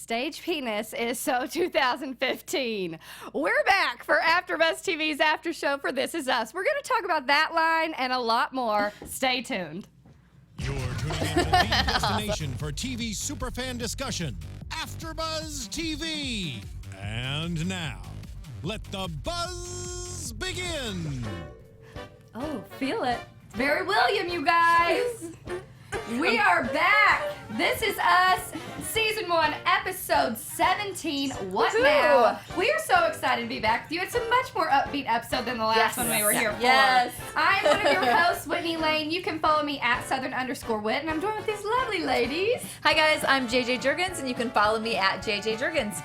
stage penis is so 2015. We're back for AfterBuzz TV's after show for This Is Us. We're going to talk about that line and a lot more. Stay tuned. You're tuning in to the destination for TV superfan discussion, AfterBuzz TV. And now, let the buzz begin. Oh, feel it. It's Barry William, you guys. We are back. This Is Us, Season 1, Episode 17. What now? We are so excited to be back with you. It's a much more upbeat episode than the last one we were here for. Yes. I'm one of your hosts, Whitney Lane. You can follow me at Southern_Wit, and I'm joined with these lovely ladies. Hi guys, I'm JJ Jurgens, and you can follow me at JJ Jurgens.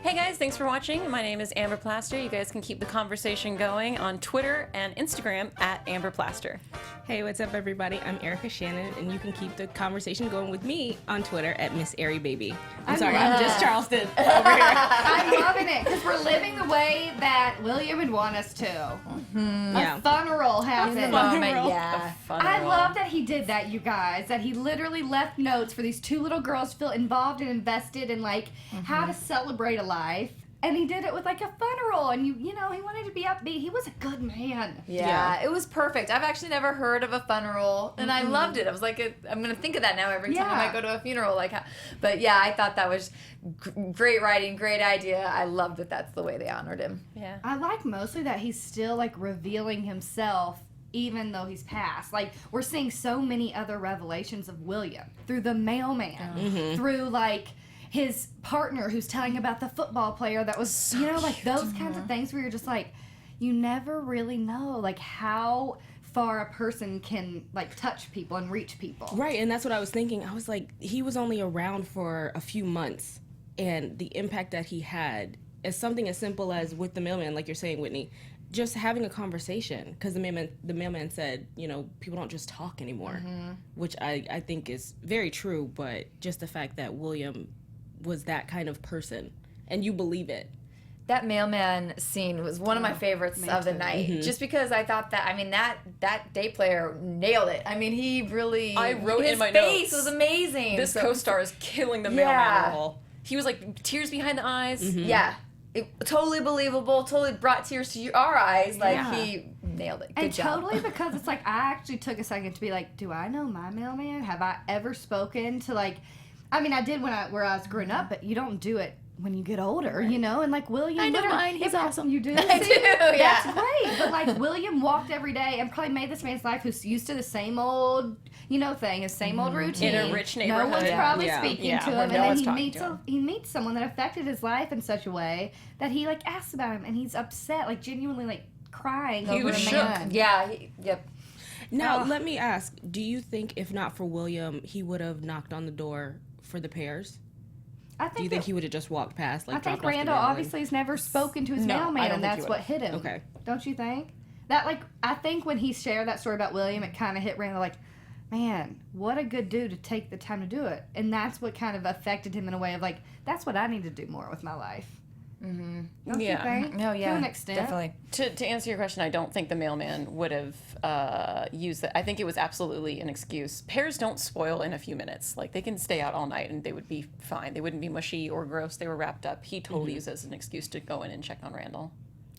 Hey guys, thanks for watching. My name is Amber Plaster. You guys can keep the conversation going on Twitter and Instagram at Amber Plaster. Hey, what's up, everybody? I'm Erica Shannon, and you can keep the conversation going with me on Twitter at Miss Airy Baby. I'm just Charleston over here. I'm loving it because we're living the way that William would want us to. A funeral happened. Yeah. I love that he did that, you guys. That he literally left notes for these two little girls to feel involved and invested in like how to celebrate a life. And he did it with like a funeral, and you know, he wanted to be upbeat. He was a good man. Yeah, it was perfect. I've actually never heard of a funeral, and I loved it. I was like, I'm gonna think of that now every time I go to a funeral. But yeah, I thought that was great writing, great idea. I loved that that's the way they honored him. Yeah. I like mostly that he's still like revealing himself even though he's passed. Like, we're seeing so many other revelations of William through the mailman, through like his partner who's telling about the football player that was, so you know, like those kinds of things where you're just like, you never really know like how far a person can like touch people and reach people. Right, and that's what I was thinking. I was like, he was only around for a few months, and the impact that he had is something as simple as with the mailman, like you're saying, Whitney, just having a conversation, because the mailman said, you know, people don't just talk anymore, which I think is very true, but just the fact that William was that kind of person, and you believe it. That mailman scene was one of my favorites of the night, just because I thought that, I mean, that day player nailed it. I mean, he really, I wrote his in my face notes, was amazing. This co-star is killing the mailman role. He was like tears behind the eyes. Yeah. Totally believable, totally brought tears to our eyes. Like, he nailed it. Good job. Totally, because it's like, I actually took a second to be like, do I know my mailman? Have I ever spoken to like, I mean, I did where I was growing up, but you don't do it when you get older, you know? And like William, I know mine. He's awesome. You do? I do, yeah. That's great. But like William walked every day and probably made this man's life who's used to the same old, you know, thing, his same old routine. In a rich neighborhood. No one's probably speaking to him. where And no then one's he talking meets to him. he meets someone that affected his life in such a way that he like asks about him and he's upset, like genuinely like crying over was a shook. man. Yeah, yep. Now, let me ask, do you think if not for William, he would have knocked on the door for the pairs? Do you think he would have just walked past? Like, I think dropped off the Randall mail obviously has never spoken to his No, I mailman, don't and think he that's what hit him. Okay. Don't you think? That, like, I think when he shared that story about William, it kind of hit Randall like, man, what a good dude to take the time to do it. And that's what kind of affected him in a way of like, that's what I need to do more with my life. Don't you think? No, yeah. To an extent. Definitely. To answer your question, I don't think the mailman would have used that. I think it was absolutely an excuse. Pears don't spoil in a few minutes. Like, they can stay out all night and they would be fine. They wouldn't be mushy or gross. They were wrapped up. He totally used it as an excuse to go in and check on Randall.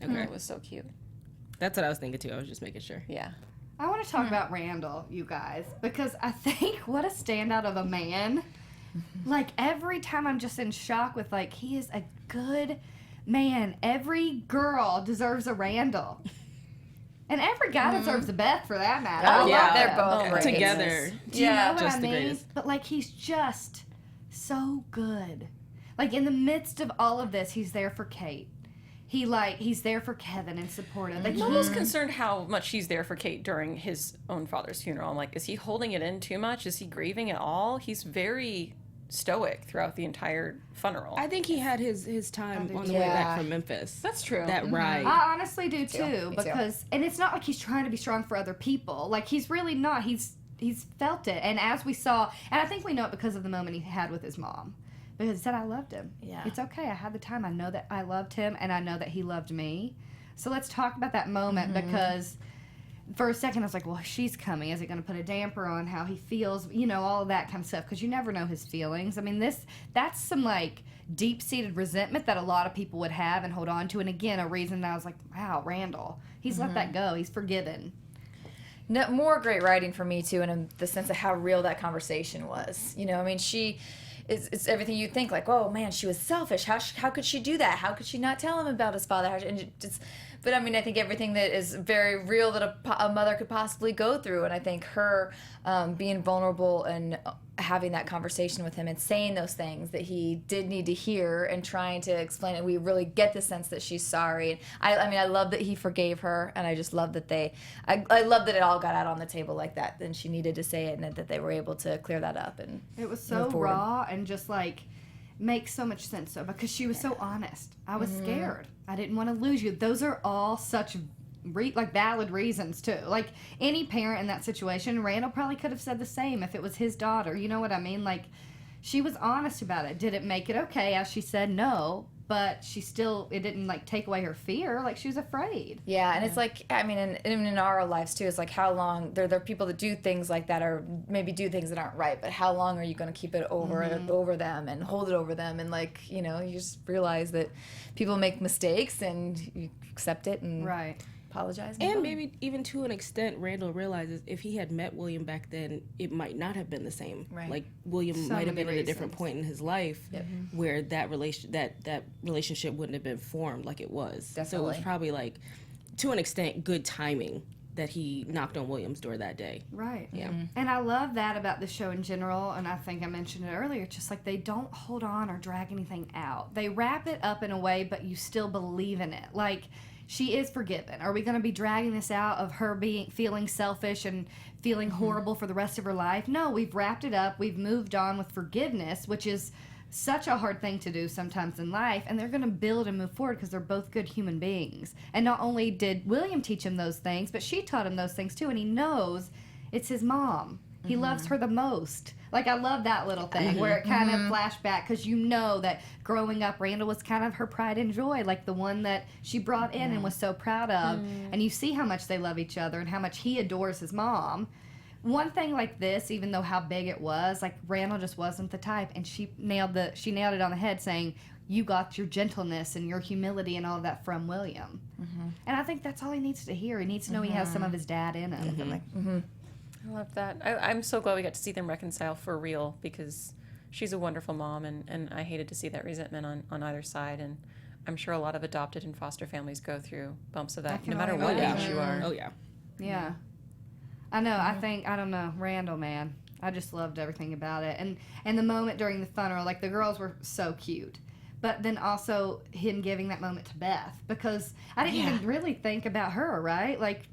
Okay. It was so cute. That's what I was thinking too. I was just making sure. Yeah. I want to talk about Randall, you guys, because I think what a standout of a man. Like, every time I'm just in shock with, like, he is a good man. Every girl deserves a Randall. And every guy deserves a Beth, for that matter. Oh, I love they're them. both great. Together. Do you know what just I the mean? greatest. But, like, he's just so good. Like, in the midst of all of this, he's there for Kate. He's there for Kevin and supportive. Like, I'm almost concerned how much he's there for Kate during his own father's funeral. I'm like, is he holding it in too much? Is he grieving at all? He's very stoic throughout the entire funeral. I think he had his time on the way back from Memphis. That's true. That ride. I honestly do too, Me too. because and it's not like he's trying to be strong for other people. Like, he's really not. He's felt it, and as we saw, and I think we know it because of the moment he had with his mom, because he said, "I loved him. Yeah. It's okay. I had the time. I know that I loved him, and I know that he loved me." So let's talk about that moment because for a second, I was like, well, she's coming. Is it going to put a damper on how he feels? You know, all of that kind of stuff, because you never know his feelings. I mean, that's some, like, deep-seated resentment that a lot of people would have and hold on to. And, again, a reason that I was like, wow, Randall, he's let that go. He's forgiven. No, more great writing for me, too, in the sense of how real that conversation was. You know, I mean, it's everything you think, like, oh, man, she was selfish. How could she do that? How could she not tell him about his father? But, I mean, I think everything that is very real that a mother could possibly go through. And I think her being vulnerable and having that conversation with him and saying those things that he did need to hear and trying to explain it, we really get the sense that she's sorry. And I mean, I love that he forgave her, and I just love that I love that it all got out on the table like that. Then she needed to say it, and that they were able to clear that up. And it was so raw and just, like, makes so much sense, though, because she was so honest. I was scared. I didn't want to lose you. Those are all such valid reasons, too. Like, any parent in that situation, Randall probably could have said the same if it was his daughter. You know what I mean? Like, she was honest about it. Did it make it okay? As she said, no. But it didn't, like, take away her fear. Like, she was afraid. Yeah, and it's like, I mean, in our lives, too, it's like, how long, there are people that do things like that, or maybe do things that aren't right, but how long are you going to keep it over them and hold it over them? And, like, you know, you just realize that people make mistakes, and you accept it and apologize. And maybe even to an extent, Randall realizes if he had met William back then, it might not have been the same. Right. Like, William might have been at a different point in his life where that relationship wouldn't have been formed like it was. Definitely. So it was probably, like, to an extent, good timing that he knocked on William's door that day. Right. Yeah. And I love that about the show in general, and I think I mentioned it earlier, just like they don't hold on or drag anything out. They wrap it up in a way, but you still believe in it. Like, she is forgiven. Are we going to be dragging this out of her feeling selfish and feeling horrible for the rest of her life? No, we've wrapped it up. We've moved on with forgiveness, which is such a hard thing to do sometimes in life, and they're going to build and move forward because they're both good human beings. And not only did William teach him those things, but she taught him those things too, and he knows it's his mom. He loves her the most. Like, I love that little thing where it kind of flashed back, because you know that growing up, Randall was kind of her pride and joy, like the one that she brought in and was so proud of. And you see how much they love each other and how much he adores his mom. One thing like this, even though how big it was, like, Randall just wasn't the type, and she nailed it on the head, saying, you got your gentleness and your humility and all of that from William. And I think that's all he needs to hear. He needs to know he has some of his dad in him. I love that. I'm so glad we got to see them reconcile for real, because she's a wonderful mom, and I hated to see that resentment on either side. And I'm sure a lot of adopted and foster families go through bumps of that, no matter what age you are. Oh, yeah. Yeah. I know. I don't know. Randall, man. I just loved everything about it. And the moment during the funeral, like, the girls were so cute. But then also him giving that moment to Beth, because I didn't even really think about her, right? Like,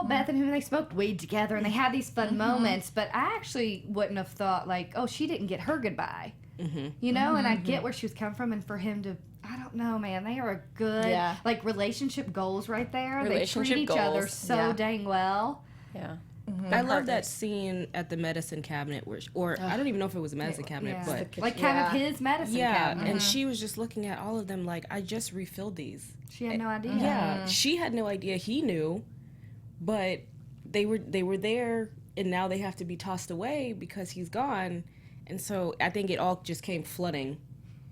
Beth and him, they smoked weed together and they had these fun moments, but I actually wouldn't have thought, like, oh, she didn't get her goodbye. You know, and I get where she was coming from, and for him to, I don't know, man, they are a good, like, relationship goals right there. They treat each other so dang well. Yeah. I love that scene at the medicine cabinet, or I don't even know if it was a medicine cabinet, but like kind of his medicine cabinet. And she was just looking at all of them like, I just refilled these. She had no idea. Yeah, she had no idea. He knew, but they were there, and now they have to be tossed away because he's gone. And so I think it all just came flooding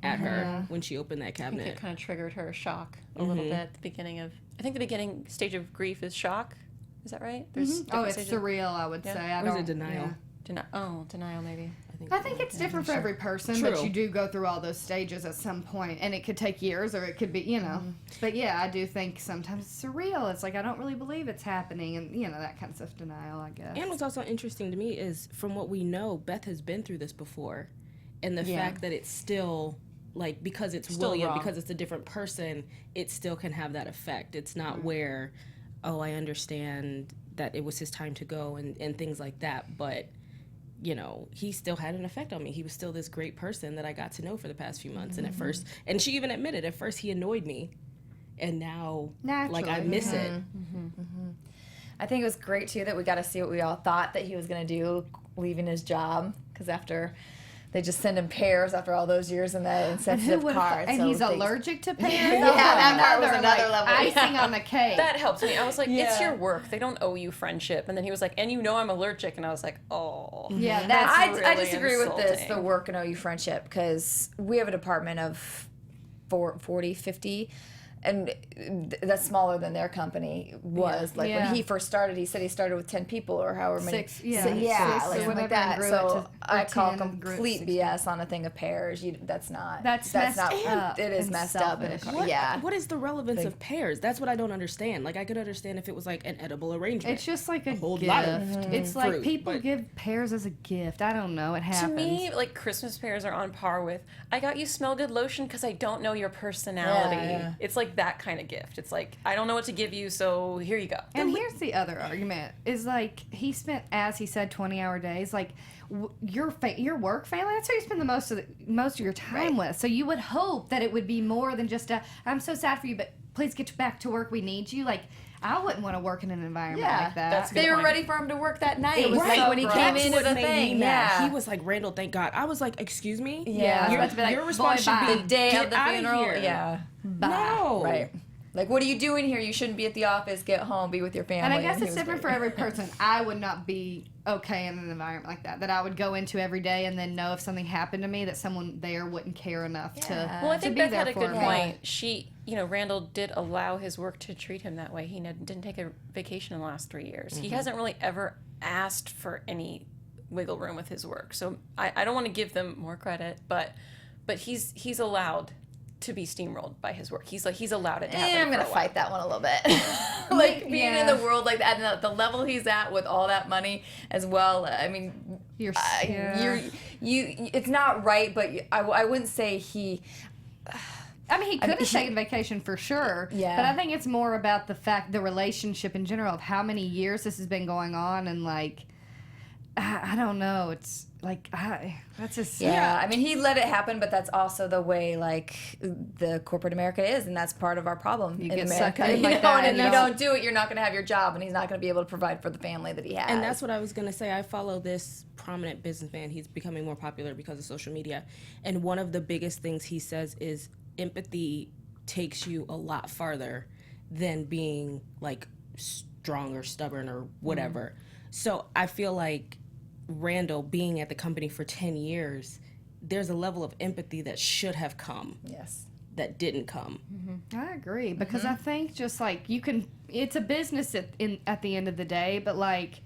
at her when she opened that cabinet. I think it kind of triggered her shock a little bit at the beginning of, I think the beginning stage of grief is shock. Is that right? It's surreal, I would say. Or is it denial? Denial maybe. I think it's different for every person, but you do go through all those stages at some point, and it could take years, or it could be, you know. But yeah, I do think sometimes it's surreal. It's like, I don't really believe it's happening, and, you know, that kind of stuff, denial, I guess. And what's also interesting to me is, from what we know, Beth has been through this before, and the fact that it's still, like, because it's still William, because it's a different person, it still can have that effect. It's not where, oh, I understand that it was his time to go and things like that, but, you know, he still had an effect on me. He was still this great person that I got to know for the past few months. And at first, and she even admitted, at first he annoyed me, and now, like, I miss it. I think it was great, too, that we got to see what we all thought that he was going to do leaving his job, because after they just send him pears after all those years in that insensitive car. And so he's things- allergic to pears. Yeah, that part was another level. Icing on the cake. That helped me. I was like, it's Yeah. your work. They don't owe you friendship. And then he was like, and you know I'm allergic. And I was like, oh. Yeah, that's I really disagree with this, insulting. the work and OU friendship, because we have a department of 40, 50, and that's smaller than their company was. Like Yeah. when he first started, he said he started with 10 people or however many. Six, yeah. Six, Six or like something whatever, like that. and grew it So to- I or call 10 and grew it complete 16. BS on a thing of pears. That's not. That's not. messed up It is and messed up. In a selfish. car. Yeah. What is the relevance of pears? That's what I don't understand. Like, I could understand if it was like an edible arrangement. It's just like a whole gift. lot of It's like fruit, people but- give pears as a gift. I don't know. It To happens. me, like Christmas pears are on par with I got you smell good lotion because I don't know your personality. Yeah. It's like that kind of gift. It's like I don't know what to give you, so here you go. And here's the other argument: is like he spent, as he said, 20-hour days. Like your work family, that's who you spend the most of your time with. So you would hope that it would be more than just I'm so sad for you, but please get back to work. We need you. Like I wouldn't want to work in an environment Yeah, like that. that's good. They were point. ready for him to work that night. It was like so when he gross. came That's into what the made thing. me mad. Yeah. He was like, Randall, thank God. I was like, excuse me? Yeah. I was about to be like, Your response boy, should bye. be, the day get of the outta funeral. here. Yeah. Bye. No. Right. Like, what are you doing here? You shouldn't be at the office. Get home. Be with your family. And I guess he it's was different for great. every person. I would not be okay in an environment like that. That I would go into every day and then know if something happened to me that someone there wouldn't care enough to. Well, I to think be Beth there had a for good me. point. She, Randall did allow his work to treat him that way. He didn't take a vacation in the last 3 years. He hasn't really ever asked for any wiggle room with his work. So I don't want to give them more credit, but he's allowed to be steamrolled by his work. He's allowed it to happen. I'm for gonna a while. fight that one a little bit. Like being in Yeah. the world like that, and the level he's at with all that money as well. I mean, You're, it's not right, but I wouldn't say he. I mean, he could have taken vacation for sure. Yeah. But I think it's more about the relationship in general of how many years this has been going on, and like, I don't know. It's like that's just Yeah, I mean, he let it happen, but that's also the way like the corporate America is, and that's part of our problem in get America. sucked in You like know, that, and if and you you don't do it, you're not going to have your job, and he's not going to be able to provide for the family that he has. And that's what I was going to say. I follow this prominent businessman. He's becoming more popular because of social media. And one of the biggest things he says is empathy takes you a lot farther than being like strong or stubborn or whatever. So I feel like Randall being at the company for 10 years, there's a level of empathy that should have come Yes. that didn't come. I agree because I think just like it's a business at the end of the day, but like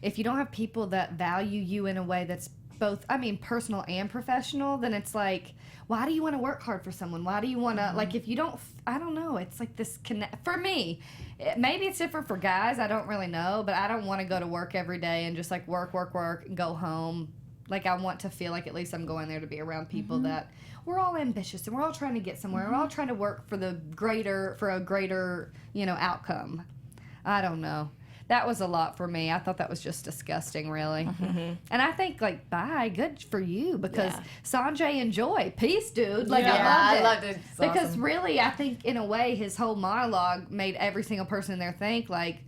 if you don't have people that value you in a way that's both, I mean, personal and professional, then it's like, why do you want to work hard for someone? Why do you want to, like, if you don't, I don't know, it's like this connect, for me, maybe it's different for guys, I don't really know, but I don't want to go to work every day and just like work, and go home. Like, I want to feel like at least I'm going there to be around people that we're all ambitious and we're all trying to get somewhere. We're all trying to work for a greater, outcome. I don't know. That was a lot for me. I thought that was just disgusting, really. And I think, like, bye, good for you, because Sanjay, enjoy. Peace, dude. Like, I loved it. It's Because awesome. really, I think, in a way, his whole monologue made every single person in there think, like,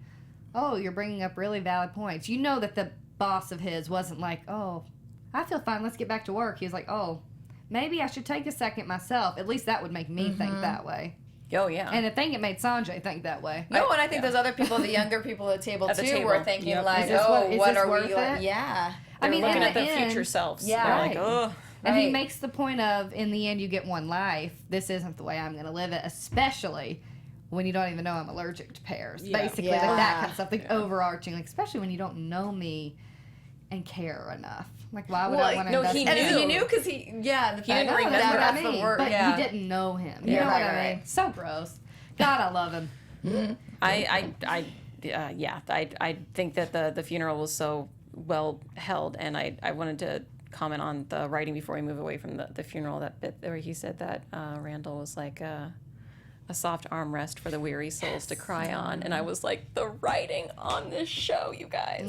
oh, you're bringing up really valid points. You know that the boss of his wasn't like, oh, I feel fine, let's get back to work. He was like, oh, maybe I should take a second myself. At least that would make me think that way. Oh yeah. And I think it made Sanjay think that way. No, and I think those other people, the younger people at the table At the too, table. were thinking Yep. like, Is this oh, is what this are worth we? it? Yeah. I mean, looking in at the their end, future selves. Yeah. They're Right. like, oh. And he Right. makes the point of, in the end, you get one life. This isn't the way I'm going to live it, especially when you don't even know I'm allergic to pears. Yeah. Basically, Yeah. like that kind of stuff, like overarching, like especially when you don't know me and care enough. Like, why would I Well, want to no, invest he in And knew. he knew because he didn't No, remember. that's what the I mean. word. But Yeah. you didn't know him. You Yeah, know right, what I right, mean? right. So gross. God, I love him. I think that the funeral was so well held, and I wanted to comment on the writing before we move away from the funeral, that bit where he said that Randall was like a soft armrest for the weary souls to cry on, and I was like, the writing on this show, you guys,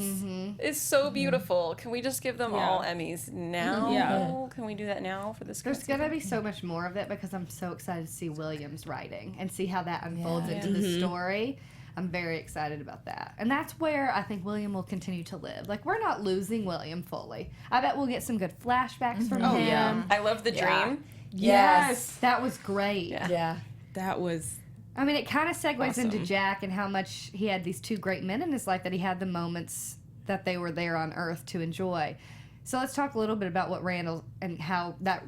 is so beautiful. Can we just give them all Emmys now? Yeah. Can we do that now for this? There's going to be so much more of it because I'm so excited to see William's writing and see how that unfolds into the story. I'm very excited about that. And that's where I think William will continue to live. Like, we're not losing William fully. I bet we'll get some good flashbacks from him. Yeah. I love the dream. Yes. That was great. Yeah. That was I mean, it kind of segues awesome. into Jack and how much he had these two great men in his life, that he had the moments that they were there on Earth to enjoy. So let's talk a little bit about what Randall and how that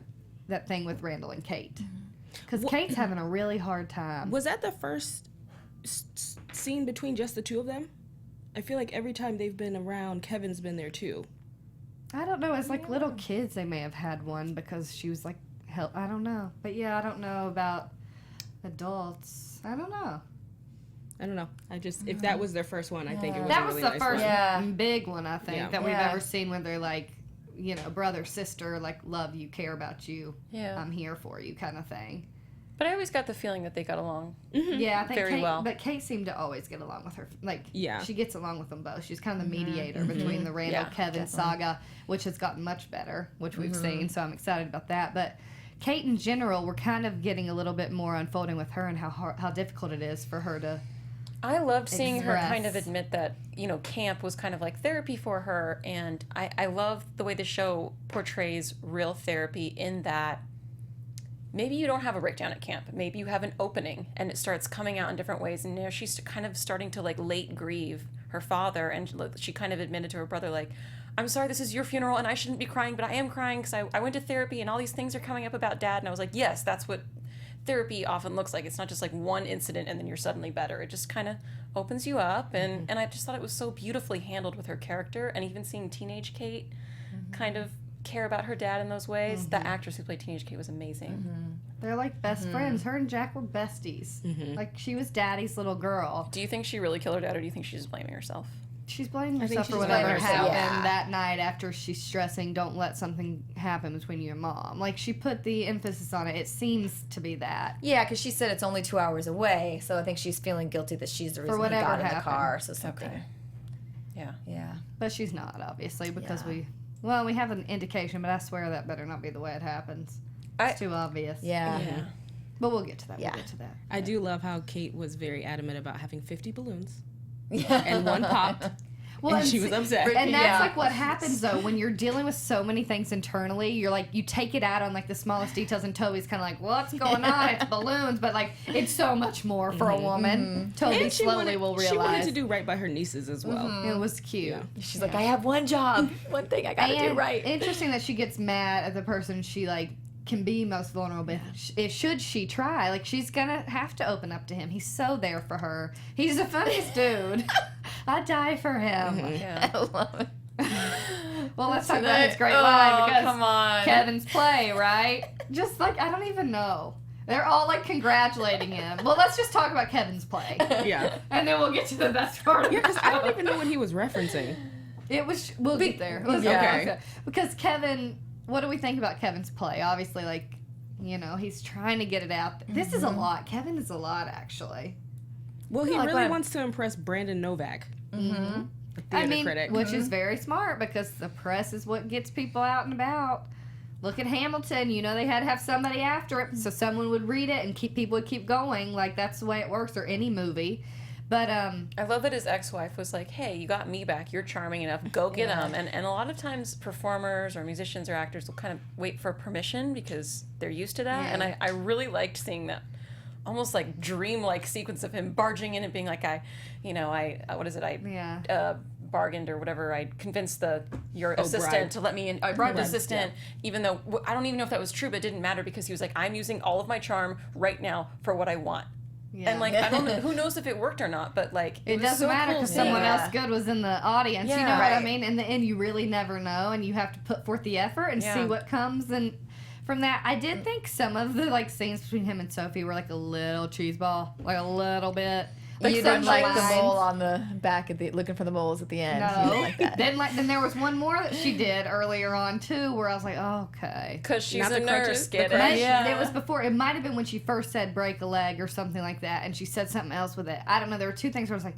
thing with Randall and Kate. Because Kate's having a really hard time. Was that the first scene between just the two of them? I feel like every time they've been around, Kevin's been there too. I don't know. It's like little kids, they may have had one because she was like, hell, I don't know. But yeah, I don't know about adults. I don't know. I just, if that was their first one, I think it was That a was really the nice first one. big one, I think, that we've Yeah. ever seen where they're like, you know, brother, sister, like, love you, care about you, Yeah. I'm here for you kind of thing. But I always got the feeling that they got along. Yeah, I think Very Kate, well. but Kate seemed to always get along with her. Like, Yeah. she gets along with them both. She's kind of the mediator between the Randall Yeah, Kevin saga, which has gotten much better, which we've seen. So I'm excited about that. But Kate in general, we're kind of getting a little bit more unfolding with her and how difficult it is for her to. I loved seeing her kind of Express. admit that, you know, camp was kind of like therapy for her. And I love the way the show portrays real therapy in that maybe you don't have a breakdown at camp. Maybe you have an opening and it starts coming out in different ways. And now she's kind of starting to like late grieve her father. And she kind of admitted to her brother, like, I'm sorry, this is your funeral and I shouldn't be crying, but I am crying because I went to therapy and all these things are coming up about Dad. And I was like, yes, that's what therapy often looks like. It's not just like one incident and then you're suddenly better. It just kind of opens you up. And I just thought it was so beautifully handled with her character. And even seeing teenage Kate kind of care about her dad in those ways. The actress who played teenage Kate was amazing. They're like best friends. Her and Jack were besties. Like, she was Daddy's little girl. Do you think she really killed her dad, or do you think she's just blaming herself? She's blaming think herself she's for whatever blaming herself. happened that night after she's stressing, don't let something happen between you and Mom. Like, she put the emphasis on it. It seems to be that. Yeah, because she said it's only 2 hours away, so I think she's feeling guilty that she's the reason he whatever got in the happened. car. So something. Okay. Yeah. Yeah. But she's not, obviously, because Yeah. we have an indication, but I swear that better not be the way it happens. It's too obvious. Yeah. Yeah. But we'll get to that. Yeah. We'll get to that. I do love how Kate was very adamant about having 50 balloons Yeah. and one popped. Well, And she was upset. And that's Yeah. like what happens though when you're dealing with so many things internally. You're like, you take it out on like the smallest details, and Toby's kind of like, "What's going on? It's balloons," but like it's so much more for a woman. Toby And slowly will realize. She wanted to do right by her nieces as well. It was cute. Yeah. She's like, I have one job, one thing I gotta do And right. interesting that she gets mad at the person she like can be most vulnerable. If should she try, like she's gonna have to open up to him. He's so there for her. He's the funniest dude. I'd die for him. Yeah. I love it. Well, let's talk about his great line because come on. Kevin's play, right? Just like I don't even know. They're all like congratulating him. Well, let's just talk about Kevin's play, Yeah. and then we'll get to the best part. Of Yeah, because I don't it. even know what he was referencing. It was. We'll get there. It was Okay. Because Kevin, what do we think about Kevin's play? Obviously, like, you know, he's trying to get it out. This is a lot. Kevin is a lot, actually. Well, he like really when- wants to impress Brandon Novak, the I theater mean, critic. which is very smart because the press is what gets people out and about. Look at Hamilton. You know, they had to have somebody after it, so someone would read it and people would keep going. Like, that's the way it works, or any movie. But, I love that his ex-wife was like, hey, you got me back. You're charming enough. Go get him. And a lot of times performers or musicians or actors will kind of wait for permission because they're used to that. Yeah. And I really liked seeing that almost like dream-like sequence of him barging in and being like, yeah. bargained or whatever. I convinced your bribed. assistant to let me in. I bribed the Bribed, assistant, even though I don't even know if that was true, but it didn't matter because he was like, I'm using all of my charm right now for what I want. Yeah. And like, I don't know, who knows if it worked or not, but like, It was doesn't so matter cool because seeing someone that. else good was in the audience. You Yeah. know what I Right. mean? In the end, you really never know, and you have to put forth the effort and see Yeah. what comes. And from that, I did think some of the like scenes between him and Sophie were like a little cheeseball, like a little bit. Like You some didn't like the lines. mole on the back of the looking for the moles at the end. You No. didn't like that. Then there was one more that she did earlier on too, where I was like, oh, okay. Because she's Not a the crutches, nurse, the get crutches. it? Yeah. It was before. It might have been when she first said break a leg or something like that, and she said something else with it. I don't know. There were two things where I was like,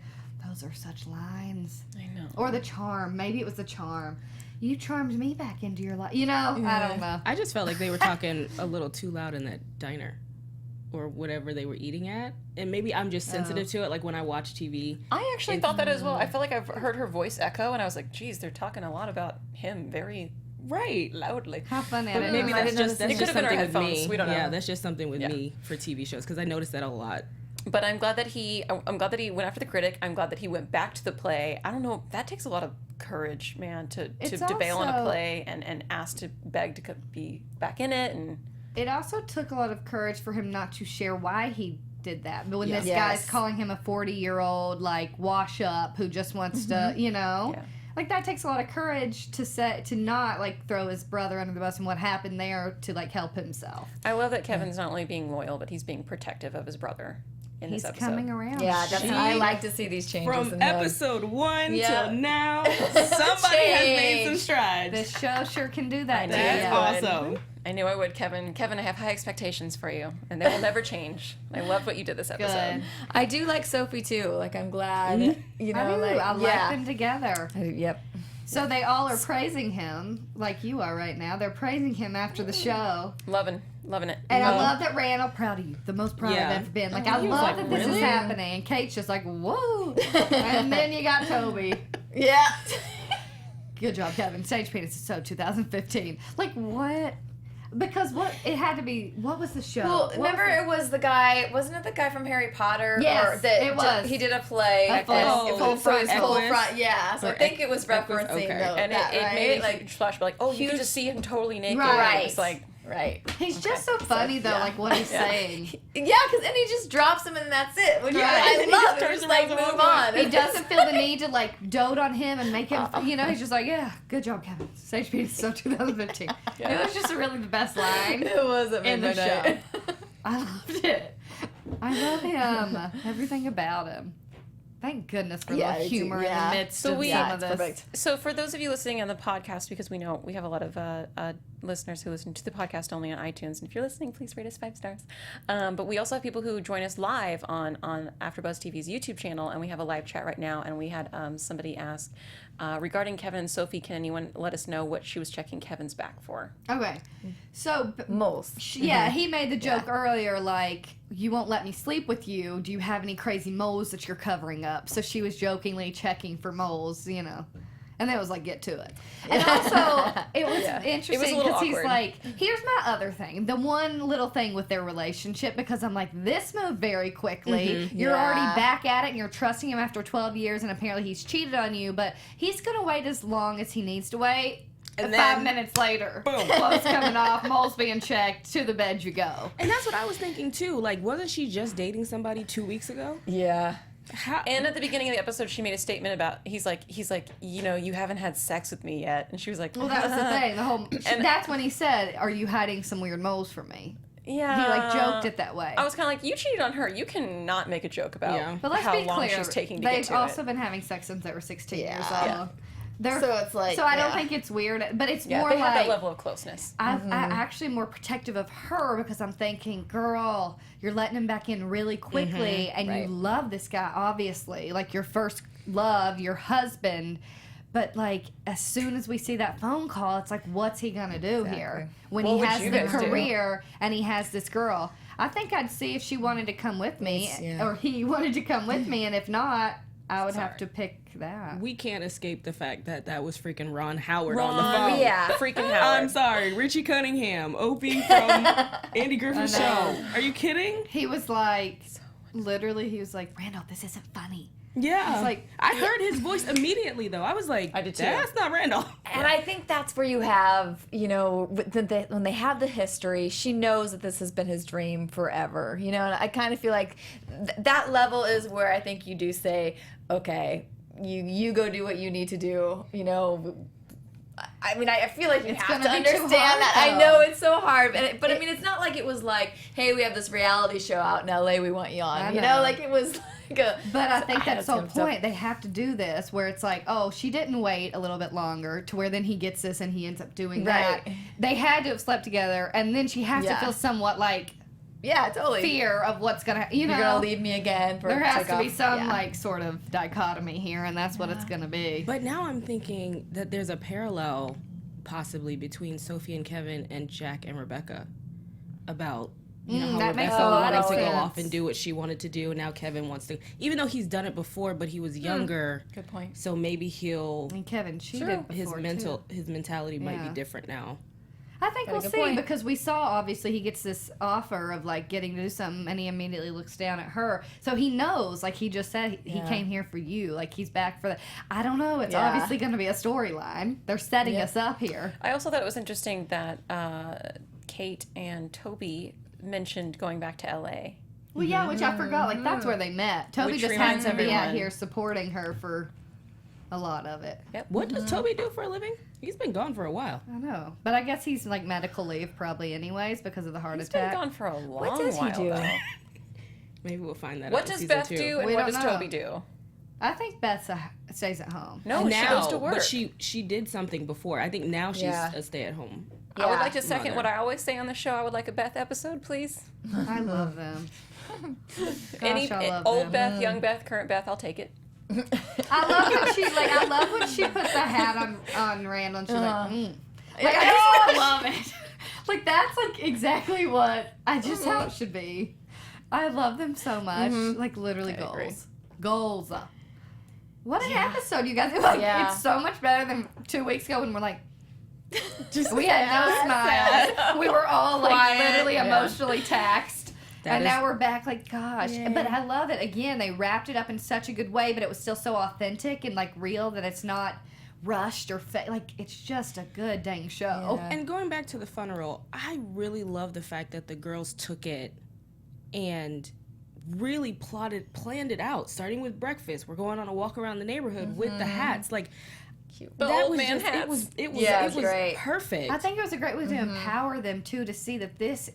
those are such lines. I know. Or the charm. Maybe it was the charm. You charmed me back into your life. You know, I don't know. I just felt like they were talking a little too loud in that diner. or whatever they were eating at. And maybe I'm just sensitive to it, like when I watch TV. I actually thought that as well. I felt like I've heard her voice echo, and I was like, geez, they're talking a lot about him very loudly. How funny. But maybe that's just It could have been our something with headphones. me. We don't know. Yeah, that's just something with me for TV shows, because I noticed that a lot. But I'm glad that he went after the critic. I'm glad that he went back to the play. I don't know. That takes a lot of courage, man, to bail on a play and ask to beg to be back in it. And it also took a lot of courage for him not to share why he did that. But when this guy's calling him a 40-year-old, like, wash up who just wants to, you know. Yeah. Like, that takes a lot of courage to not, like, throw his brother under the bus and what happened there to, like, help himself. I love that Kevin's not only being loyal, but he's being protective of his brother in this episode. He's coming around. Yeah, definitely. I like to see these changes. From episode 1 till now, somebody has made some strides. This show sure can do that. That's awesome. I knew I would, Kevin. Kevin, I have high expectations for you, and they will never change. I love what you did this episode. Good. I do like Sophie, too. Like, I'm glad, you know. I like them together. Yep. So they all are praising him, like you are right now. They're praising him after the show. Loving it. And I love that Randall, proud of you, the most proud I've ever been. Like, I love that this is happening. And Kate's just like, whoa. And then you got Toby. Yeah. Good job, Kevin. Stage penis is so 2015. Like, what? Because it had to be, what was the show? Well, remember it was the guy, wasn't it the guy from Harry Potter? Yes, it was. He did a play. Full front. Yeah, so I think it was referencing though, and it made it like flash, like, oh, you could just see him totally naked. Right. It's like, He's just so funny though, like what he's saying. Yeah, because then he just drops him and that's it. When I love it. Just like move on. He doesn't feel the need to like dote on him and make him. You know, he's just like, yeah, good job, Kevin. Stage penis is so 2015. It was just really the best line. It was in the show. I loved it. I love him. Everything about him. Thank goodness for the humor in the midst of some of this. Perfect. So for those of you listening on the podcast, because we know we have a lot of listeners who listen to the podcast only on iTunes, and if you're listening, please rate us 5 stars. But we also have people who join us live on AfterBuzz TV's YouTube channel, and we have a live chat right now, and we had somebody ask, regarding Kevin and Sophie, can anyone let us know what she was checking Kevin's back for? Okay. So moles. Yeah, he made the joke earlier, like, you won't let me sleep with you. Do you have any crazy moles that you're covering up? So she was jokingly checking for moles, you know. And then it was like, get to it. And also, it was interesting because he's like, here's my other thing. The one little thing with their relationship, because I'm like, this moved very quickly. You're already back at it and you're trusting him after 12 years and apparently he's cheated on you, but he's going to wait as long as he needs to wait. And 5 minutes later, boom, clothes coming off, moles being checked, to the bed you go. And that's what I was thinking too. Like, wasn't she just dating somebody 2 weeks ago? Yeah. And at the beginning of the episode, she made a statement about he's like, you know, you haven't had sex with me yet, and she was like, well, that was the thing. And that's when he said, "Are you hiding some weird moles from me?" Yeah, he like joked it that way. I was kind of like, you cheated on her. You cannot make a joke about but let's how be long clear, she's taking to get to it. They've also been having sex since they were 16 years old. Yeah. So it's like, so I don't think it's weird, but it's more they like have that level of closeness. I actually am more protective of her because I'm thinking, girl, you're letting him back in really quickly, and you love this guy, obviously, like your first love, your husband. But like, as soon as we see that phone call, it's like, what's he gonna do here when he has the career and he has this girl? I think I'd see if she wanted to come with me, or he wanted to come with me, and if not, I would have to pick that. We can't escape the fact that that was freaking Ron Howard on the phone. Yeah. Freaking Howard. I'm sorry. Richie Cunningham, Opie from Andy Griffith's show. Are you kidding? He was like, literally, he was like, Randall, this isn't funny. Yeah. It's like, I heard his voice immediately, though. I was like, I did too. That's not Randall. And I think that's where you have, you know, when they have the history, she knows that this has been his dream forever, you know, and I kind of feel like that level is where I think you do say, okay, you go do what you need to do, you know. I mean, I feel like you have to understand that. I know it's so hard, but I mean, it's not like it was like, hey, we have this reality show out in LA we want you on, you know, like it was like a... But I think that's the whole point. They have to do this where it's like, oh, she didn't wait a little bit longer to where then he gets this and he ends up doing that. They had to have slept together, and then she has to feel somewhat like... Yeah, totally. Fear of what's gonna, you know, you're gonna leave me again. There has to be some like sort of dichotomy here, and that's what it's gonna be. But now I'm thinking that there's a parallel, possibly between Sophie and Kevin and Jack and Rebecca, about You know how that makes Rebecca a lot wanted of to go sense. off and do what she wanted to do, and now Kevin wants to. Even though he's done it before, but he was younger. Good point. So maybe he'll I mean, Kevin cheated before, his mentality might be Yeah. different now. I think Got a we'll good see point. because we saw obviously he gets this offer of like getting to do something and he immediately looks down at her. So he knows, like he just said, he came here for you. Like he's back for that. I don't know. It's obviously going to be a storyline. They're setting us up here. I also thought it was interesting that Kate and Toby mentioned going back to LA. Well, yeah, which I forgot. Like that's where they met. Toby Which just reminds happens to be out everyone. here supporting her for a lot of it. What does Toby do for a living? He's been gone for a while. I know, but I guess he's like medical leave probably anyways because of the heart He's been attack. gone for a long What does he while, do? though. Maybe we'll find that What out in does season Beth 2. do and We what don't does know. Toby do? I think Beth stays at home. No, now, she goes to work. but she did something before. I think now she's Yeah. a stay-at-home. I would Yeah. like to second Mother. what I always say on the show. I would like a Beth episode, please. I love them. Any I love old them. Beth, young Beth, current Beth, I'll take it. I love when she I love when she puts the hat on Randall and she's like, Like I just love it. Like that's like exactly what how it should be. I love them so much. Like literally I agree. goals. What an episode, you guys! Like Yeah. it's so much better than 2 weeks ago when we're like. Just We had no smiles. We were all like Quiet. literally Yeah. emotionally taxed. That And is- now we're back like, gosh. But I love it. Again, they wrapped it up in such a good way, but it was still so authentic and like real that it's not rushed or like it's just a good dang show. Yeah. And going back to the funeral, I really love the fact that the girls took it and really planned it out, starting with breakfast. We're going on a walk around the neighborhood with the hats. Like The that old was man just hats. it was Yeah, it it's was great. perfect. I think it was a great way to empower them too, to see that this,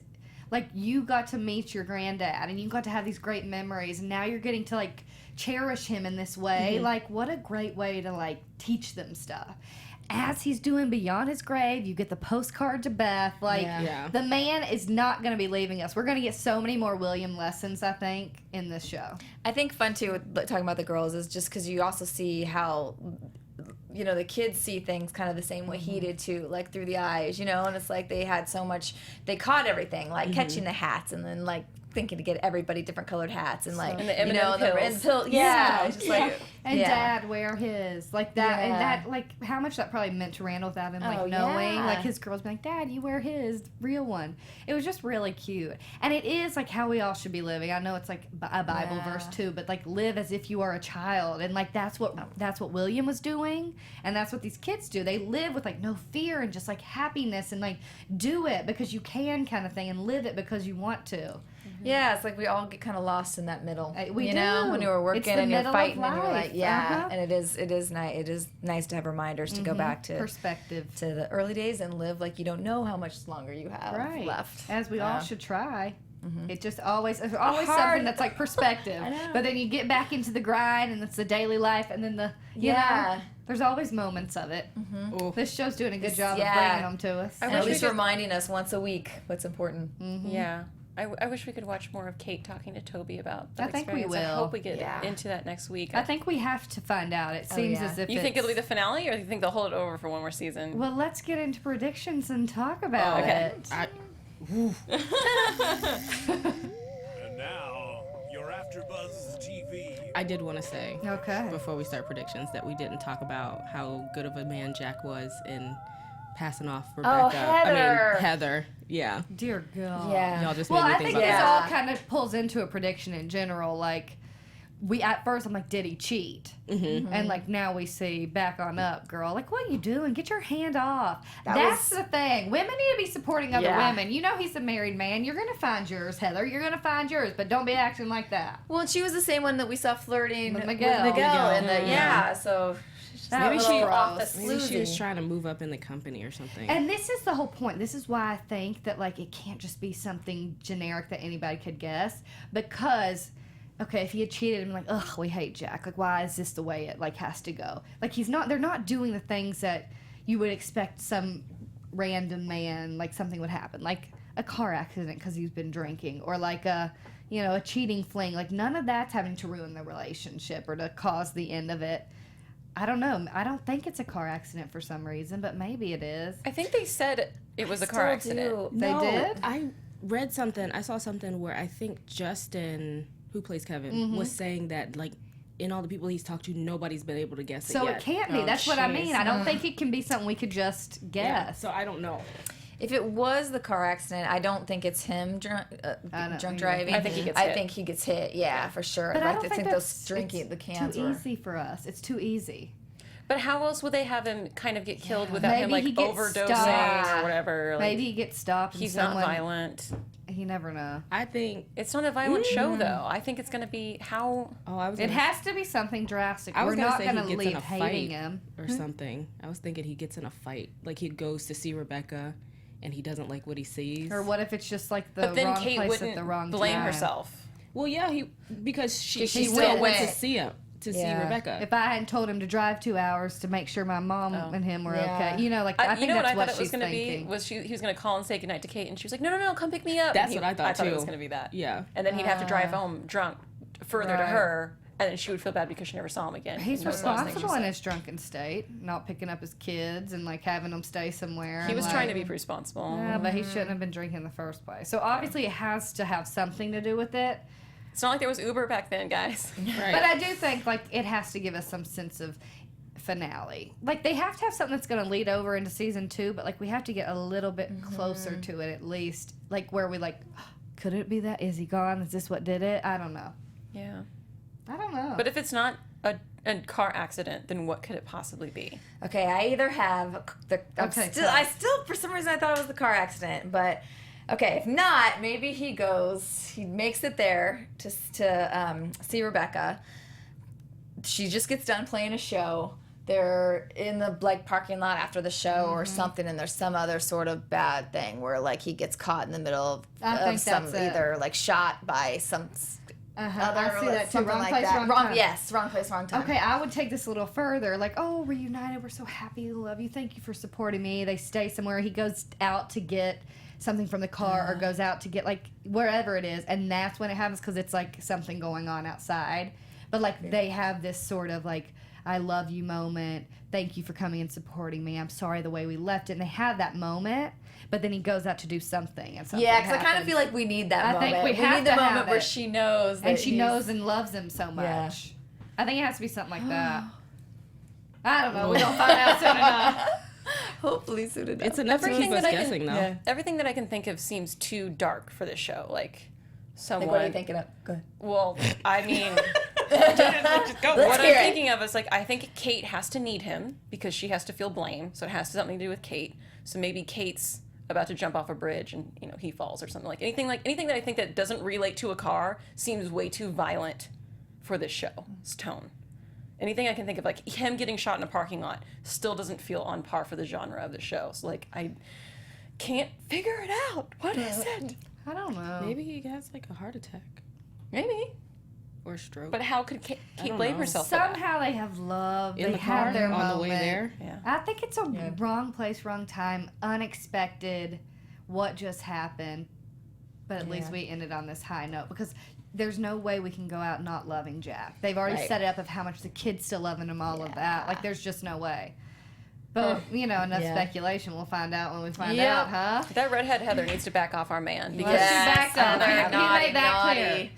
like you got to meet your granddad and you got to have these great memories and now you're getting to like cherish him in this way. Like what a great way to like teach them stuff. As he's doing Beyond His Grave, you get the postcard to Beth. Like Yeah. the man is not going to be leaving us. We're going to get so many more William lessons, I think, in this show. I think fun too with talking about the girls is just because you also see how the kids see things kind of the same way he did too, like through the eyes, and it's like they had so much, they caught everything, like catching the hats and then like thinking to get everybody different colored hats and like And the M&M pills. it's just like And yeah. Dad wear his like that, and Yeah. that like how much that probably meant to Randall without him like Oh, knowing. yeah. Like his girls being like, Dad, you wear his real one. It was just really cute, and it is like how we all should be living. I know it's like a Bible Yeah. verse too, but like live as if you are a child, and like that's what William was doing, and that's what these kids do. They live with like no fear and just like happiness and like do it because you can kind of thing, and live it because you want to. Yeah, it's like we all get kind of lost in that middle. We know, do. when you were It's working the and you're middle of fighting and you're life. like, yeah, Uh-huh. and it is nice to have reminders to go back to Perspective. to the early days and live like you don't know how much longer you have Right. left. As we all Yeah. should try. It just always something Hard. that's like perspective. I know. But then you get back into the grind and it's the daily life and then you know, there's always moments of it. Ooh. This show's doing a good job yeah. of bringing them to us. I And wish at we least could- reminding us once a week what's important. Yeah. I wish we could watch more of Kate talking to Toby about that I think we experience. I will. hope we get Yeah. into that next week. I think we have to find out. It seems yeah. as if you think it'll be the it's- finale, or do you think they'll hold it over for one more season? Well, let's get into predictions and talk about Okay. it. And now, your AfterBuzz TV. I did want to say Okay. before we start predictions that we didn't talk about how good of a man Jack was in passing off Rebecca. Heather. Heather. Yeah. Dear God. Yeah. Y'all just Well, made me I think think about this that. all kind of pulls into a prediction in general. Like, at first I'm like, did he cheat? And like now we see back on up, girl. Like, what are you doing? Get your hand off. That's the thing. Women need to be supporting other Yeah. women. You know he's a married man. You're gonna find yours, Heather. You're gonna find yours, but don't be acting like that. Well, and she was the same one that we saw flirting With with Miguel. Miguel and the Yeah. so That Maybe was she gross. Maybe she was trying to move up in the company or something. And this is the whole point. This is why I think that like it can't just be something generic that anybody could guess. Because, okay, if he had cheated and been like, ugh, we hate Jack. Like, why is this the way it like has to go? Like they're not doing the things that you would expect some random man, like something would happen. Like a car accident because he's been drinking, or like a cheating fling. Like none of that's having to ruin the relationship or to cause the end of it. I don't know. I don't think it's a car accident for some reason, but maybe it is. I think they said it was a car accident. They No, did? I read something. I saw something where I think Justin, who plays Kevin, was saying that like in all the people he's talked to, nobody's been able to guess it So yet. it can't be. That's what I mean. I don't think it can be something we could just guess. Yeah, so I don't know. If it was the car accident, I don't think it's him drunk driving. I think he gets hit. I think he gets hit. Yeah, for sure. But I'd I like don't to think that's those drinking the cans too were. easy for us. It's too easy. But how else would they have him kind of get killed without him Maybe like he gets overdosing stopped. or whatever? Like, Maybe he gets stopped. And he's someone, not violent. You never know. I think. It's not a violent show though. I think it's gonna be how. Oh, I was. It gonna, has to be something drastic. I was We're gonna not say going to he gets leave in a hating fight him. or something. I was thinking he gets in a fight, like he goes to see Rebecca, and he doesn't like what he sees. Or what if it's just like the But then wrong Kate place wouldn't at the wrong blame time? herself. Well, yeah, because she She still still went to went. see him to see Yeah. Rebecca. If I hadn't told him to drive 2 hours to make sure my mom and him were Yeah. okay, you know, like I think you know what that's I what thought it was she's gonna thinking. be was he was gonna call and say goodnight to Kate, and she was like, no, come pick me up. That's And he- what I thought, it was too. gonna be that. Yeah. And then he'd have to drive home drunk further to Right. her, and then she would feel bad because she never saw him again. He's And that's the last thing she responsible in said. his drunken state, not picking up his kids and like having them stay somewhere. He and, was like, trying to be responsible. Yeah, but he shouldn't have been drinking in the first place. So obviously it has to have something to do with it. It's not like there was Uber back then, guys. Right. But I do think like it has to give us some sense of finale. Like they have to have something that's going to lead over into season 2, but like we have to get a little bit closer to it at least. Like where we like, could it be that? Is he gone? Is this what did it? I don't know. Yeah. I don't know. But if it's not a car accident, then what could it possibly be? Okay, I either have Okay, I still for some reason I thought it was the car accident, but okay, if not, maybe he makes it there to see Rebecca. She just gets done playing a show. They're in the like parking lot after the show or something, and there's some other sort of bad thing where like he gets caught in the middle I of think some that's it. either like shot by some other I see that too. something Wrong like place, that. wrong time. Yes, wrong place, wrong time. Okay, I would take this a little further. Like, oh, reunited. We're so happy. Love you. Thank you for supporting me. They stay somewhere. He goes out to get something from the car or goes out to get, like, wherever it is. And that's when it happens because it's, like, something going on outside. But, like, they have this sort of, like, I love you moment. Thank you for coming and supporting me. I'm sorry the way we left it. And they have that moment. But then he goes out to do something. And something Yeah, because I kind of happens. feel like we need that I moment. think we have need the to moment have where it. she knows that And she he's- knows and loves him so much. Yeah. I think it has to be something like that. I don't know. We don't find out soon enough. Hopefully soon enough. It's enough to Everything keep us that I can- guessing, though. Yeah. Everything that I can think of seems too dark for this show. Like, someone. Like, what are you thinking of? Go ahead. Well, I mean, Let's what hear I'm it. thinking of is like I think Kate has to need him because she has to feel blame, so it has something to do with Kate. So maybe Kate's about to jump off a bridge and he falls or something. Like anything that I think that doesn't relate to a car seems way too violent for this show's tone. Anything I can think of, like him getting shot in a parking lot, still doesn't feel on par for the genre of the show. So like I can't figure it out. What is it? I don't know. Maybe he has like a heart attack Maybe. or stroke. But how could Kate don't blame know. herself for that? Somehow they have love. in They the have car their on moment. the way there. Yeah. I think it's a wrong place, wrong time, unexpected. What just happened? But at least we ended on this high note because there's no way we can go out not loving Jack. They've already Right. set it up of how much the kids still loving him, all of that. Like there's just no way. But enough speculation. We'll find out when we find out, huh? That redhead Heather needs to back off our man because Let's do back Heather, up. You naughty, made that naughty. clear.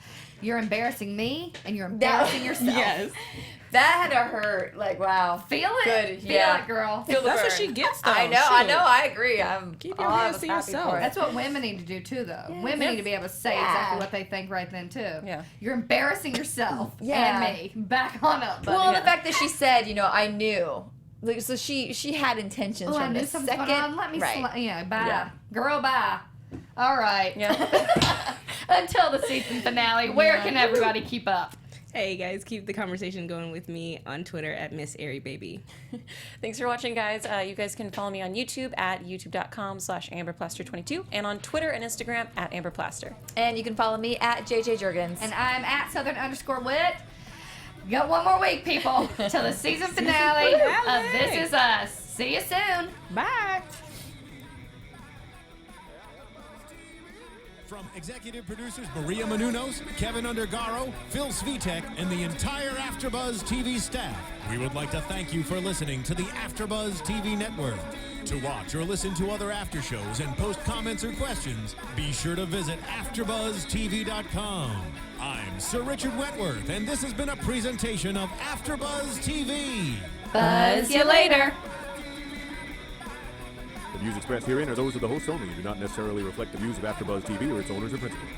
You're embarrassing me, and you're embarrassing yourself. Yes. That had to hurt. Like, wow. Feel it. Good, Feel yeah. it, girl. feel the That's what burn. she gets, though. I know, Shoot. I agree. Keep your all hands of to us happy yourself. for it. That's what women need to do too, though. Women need to be able to say exactly what they think right then too. Yeah. You're embarrassing yourself Yeah. and me. Back on up, buddy. Well, the fact that she said, I knew. Like, so she had intentions I from knew the something second. going on. Let me, right. bye, Yeah. girl, bye. All right. Yeah. Until the season finale, where can everybody keep up? Hey guys, keep the conversation going with me on Twitter at Miss Airy Baby. Thanks for watching, guys. You guys can follow me on YouTube at youtube.com/AmberPlaster22 and on Twitter and Instagram at Amber Plaster. And you can follow me at JJ Jurgens. And I'm at Southern_Wit. Got one more week, people, till the season finale of This Is Us. See you soon. Bye. From executive producers Maria Menounos, Kevin Undergaro, Phil Svitek, and the entire AfterBuzz TV staff, we would like to thank you for listening to the AfterBuzz TV network. To watch or listen to other after shows and post comments or questions, be sure to visit AfterBuzzTV.com. I'm Sir Richard Wentworth, and this has been a presentation of AfterBuzz TV. Buzz you later. The views expressed herein are those of the hosts only and do not necessarily reflect the views of AfterBuzz TV or its owners or principals.